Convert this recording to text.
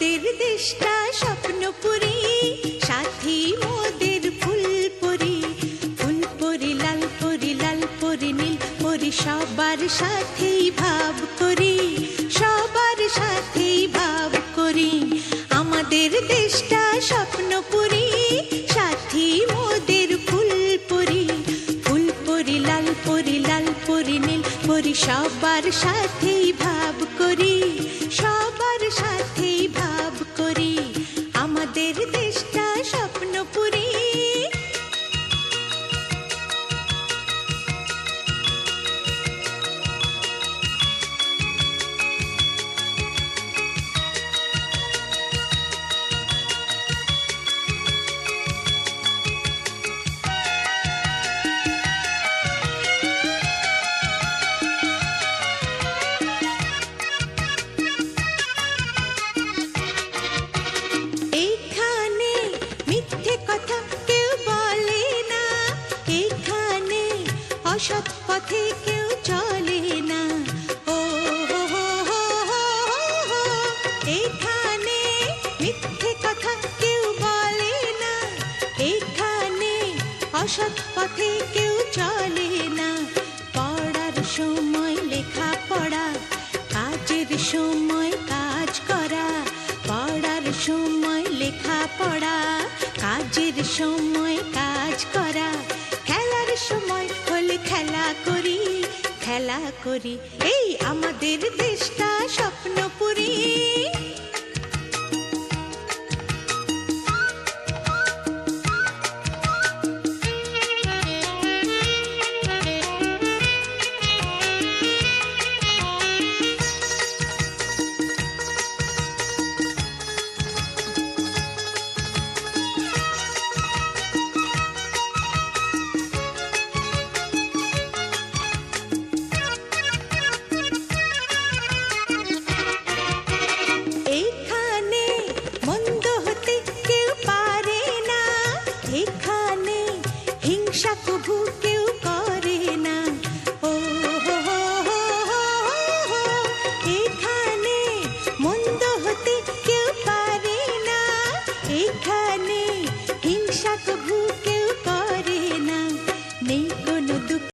আমাদের দেশটা স্বপ্নপুরী, সাথী মোদের ফুলপুরি। ফুলপুরি লাল পরি, লাল পরি নীল পরি, সবার সাথেই ভাব করি, সবার সাথেই ভাব করি। আমাদের দেশটা স্বপ্নপুরী, সাথী মোদের ফুলপুরি। ফুলপুরি লাল পরি, লাল পরি নীল পরি, সবার সাথেই ভাব করি, সবার সাথেই ভাব করি। আমাদের দেশটা স্বপ্নপুরী। অসৎ পথে কেউ চলে না, ও এখানে মিথ্যে কথা কেউ বলে না, এখানে অসৎ পথে কেউ চলে না। পড়ার সময় লেখা পড়া, কাজের সময় কাজ করা। পড়ার সময় লেখা পড়া, কাজের সময় কাজ করা। খেলার সময় হলে খেলা করি, খেলা করি। এই আমাদের দেশটা স্বপ্নপুরী।